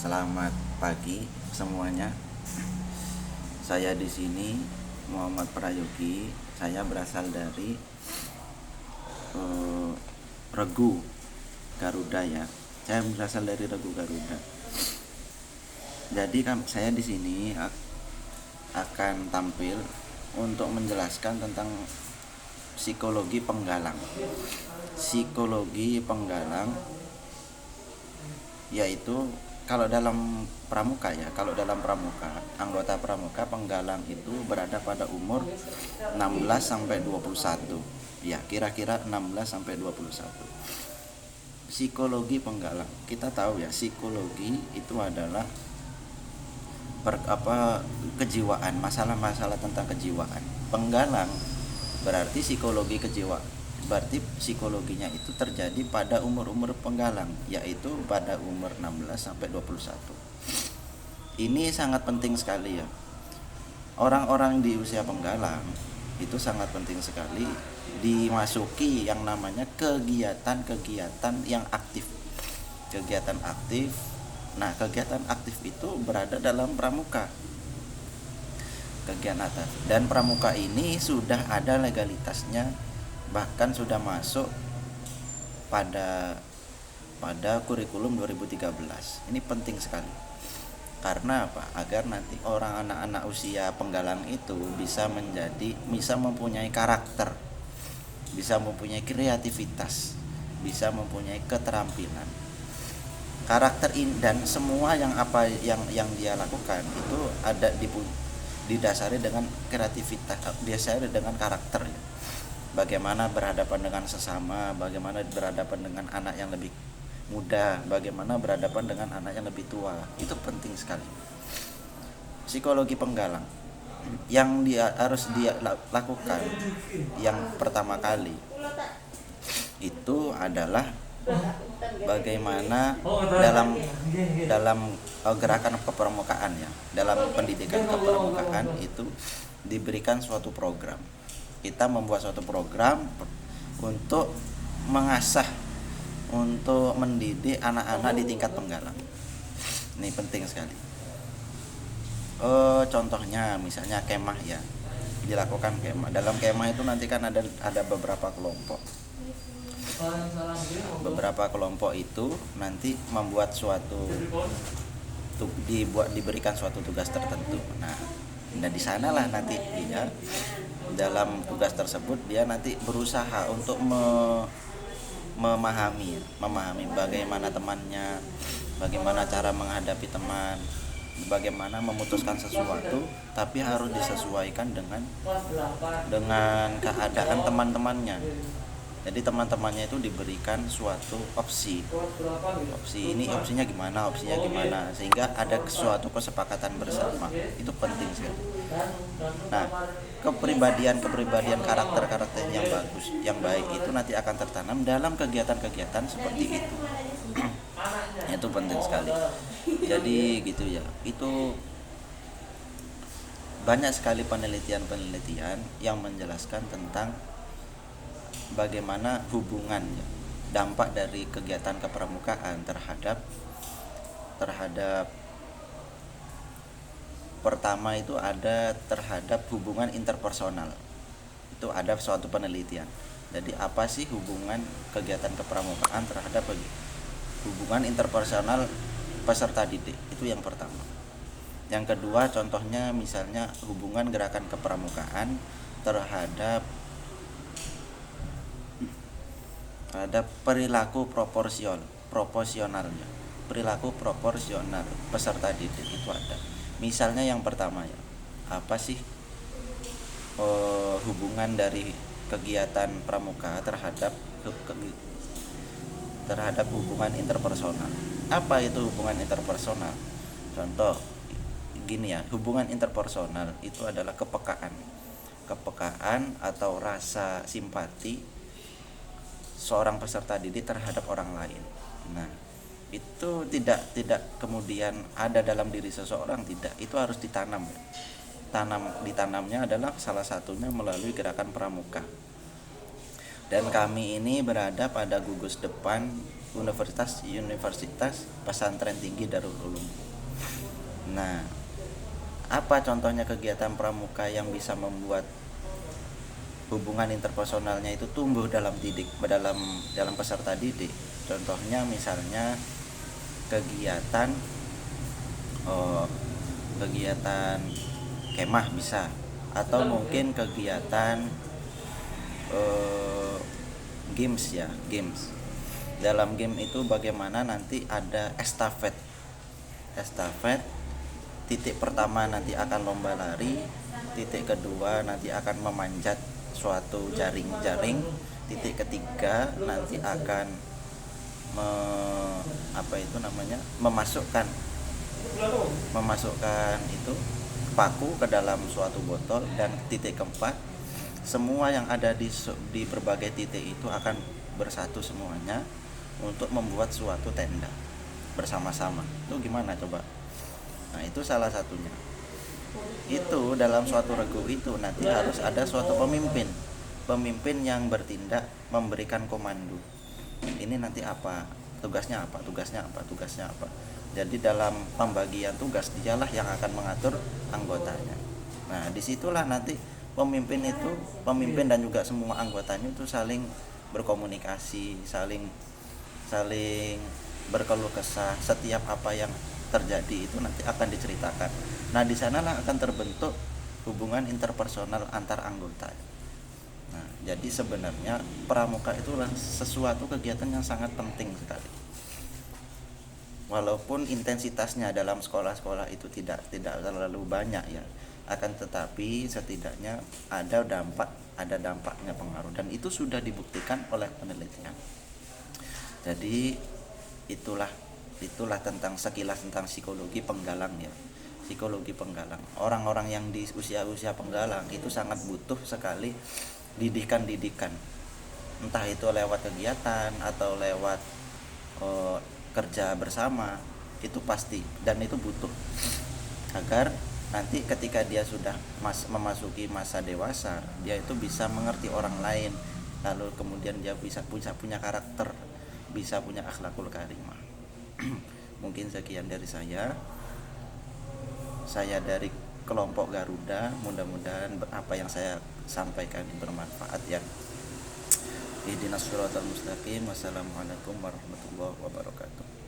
Selamat pagi semuanya. Saya di sini Muhammad Prayogi. Saya berasal dari Regu Garuda ya. Saya berasal dari Regu Garuda. Jadi saya di sini akan tampil untuk menjelaskan tentang psikologi penggalang. Psikologi penggalang yaitu kalau dalam pramuka ya, anggota pramuka penggalang itu berada pada umur 16 sampai 21. Ya, kira-kira 16 sampai 21. Psikologi penggalang. Kita tahu ya, psikologi itu adalah kejiwaan, masalah-masalah tentang kejiwaan. Penggalang berarti psikologi kejiwaan. Berarti psikologinya itu terjadi pada umur-umur penggalang, yaitu pada umur 16 sampai 21. Ini sangat penting sekali ya. Orang-orang di usia penggalang itu sangat penting sekali dimasuki yang namanya kegiatan-kegiatan yang aktif. Kegiatan aktif. Nah, kegiatan aktif itu berada dalam pramuka. Kegiatan aktif. Dan pramuka ini sudah ada legalitasnya, bahkan sudah masuk pada kurikulum 2013. Ini penting sekali. Karena apa? Agar nanti anak-anak usia penggalang itu bisa mempunyai karakter, bisa mempunyai kreativitas, bisa mempunyai keterampilan. Karakter ini dan semua yang dia lakukan itu ada didasari dengan kreativitas, didasari dengan karakter ya. Bagaimana berhadapan dengan sesama, bagaimana berhadapan dengan anak yang lebih muda, bagaimana berhadapan dengan anak yang lebih tua. Itu penting sekali. Psikologi penggalang yang harus dia lakukan yang pertama kali itu adalah bagaimana dalam gerakan kepramukaan ya, dalam pendidikan kepramukaan itu diberikan suatu program. Kita membuat suatu program untuk mengasah, untuk mendidik anak-anak di tingkat penggalang. Ini penting sekali. Contohnya misalnya kemah ya, dilakukan kemah. Dalam kemah itu nanti kan ada beberapa kelompok. Beberapa kelompok itu nanti membuat diberikan suatu tugas tertentu. Nah, di sanalah nanti dia dalam tugas tersebut dia nanti berusaha untuk memahami bagaimana temannya, bagaimana cara menghadapi teman, bagaimana memutuskan sesuatu, tapi harus disesuaikan dengan keadaan teman-temannya. Jadi teman-temannya itu diberikan suatu opsi ini opsinya gimana, sehingga ada suatu kesepakatan bersama. Itu penting sekali. Nah, kepribadian karakter yang bagus, yang baik itu nanti akan tertanam dalam kegiatan-kegiatan seperti itu. Itu penting sekali. Jadi gitu ya. Itu banyak sekali penelitian yang menjelaskan tentang bagaimana hubungannya, dampak dari kegiatan kepramukaan terhadap pertama itu ada terhadap hubungan interpersonal. Itu ada suatu penelitian. Jadi apa sih hubungan kegiatan kepramukaan terhadap hubungan interpersonal peserta didik? Itu yang pertama. Yang kedua, contohnya misalnya hubungan gerakan kepramukaan terhadap perilaku proporsionalnya, perilaku proporsional peserta didik itu ada. Misalnya yang pertama ya, apa sih hubungan dari kegiatan pramuka terhadap hubungan interpersonal? Apa itu hubungan interpersonal? Contoh gini ya, hubungan interpersonal itu adalah kepekaan atau rasa simpati seorang peserta didik terhadap orang lain. Nah, itu tidak kemudian ada dalam diri seseorang, tidak. Itu harus ditanam. Ditanamnya adalah salah satunya melalui gerakan pramuka. Dan kami ini berada pada gugus depan Universitas Pesantren Tinggi Darul Ulum. Nah, apa contohnya kegiatan pramuka yang bisa membuat hubungan interpersonalnya itu tumbuh dalam peserta didik? Contohnya misalnya kegiatan kegiatan kemah bisa, atau mungkin kegiatan games. Dalam game itu bagaimana nanti ada estafet, titik pertama nanti akan lomba lari, titik kedua nanti akan memanjat suatu jaring, titik ketiga nanti akan memasukkan itu paku ke dalam suatu botol, dan titik keempat semua yang ada di berbagai titik itu akan bersatu semuanya untuk membuat suatu tenda bersama-sama. Itu gimana coba? Nah, itu salah satunya. Itu dalam suatu regu itu nanti harus ada suatu pemimpin yang bertindak memberikan komando. Ini nanti tugasnya apa. Jadi dalam pembagian tugas dialah yang akan mengatur anggotanya. Nah, disitulah nanti pemimpin dan juga semua anggotanya itu saling berkomunikasi, saling berkeluh kesah. Setiap apa yang terjadi itu nanti akan diceritakan. Nah, di sanalah akan terbentuk hubungan interpersonal antar anggota. Nah, jadi sebenarnya pramuka itulah sesuatu kegiatan yang sangat penting sekali. Walaupun intensitasnya dalam sekolah-sekolah itu tidak terlalu banyak ya, akan tetapi setidaknya ada dampaknya, pengaruh, dan itu sudah dibuktikan oleh penelitian. Jadi itulah tentang sekilas tentang psikologi penggalang ya. Psikologi penggalang. Orang-orang yang di usia penggalang itu sangat butuh sekali didikan. Entah itu lewat kegiatan atau lewat kerja bersama, itu pasti, dan itu butuh agar nanti ketika dia sudah memasuki masa dewasa, dia itu bisa mengerti orang lain, lalu kemudian dia bisa punya karakter, bisa punya akhlakul karimah. Mungkin sekian dari saya dari kelompok Garuda. Mudah-mudahan apa yang saya sampaikan bermanfaat ya. Ihdinas siratal mustaqim. Wassalamualaikum warahmatullahi wabarakatuh.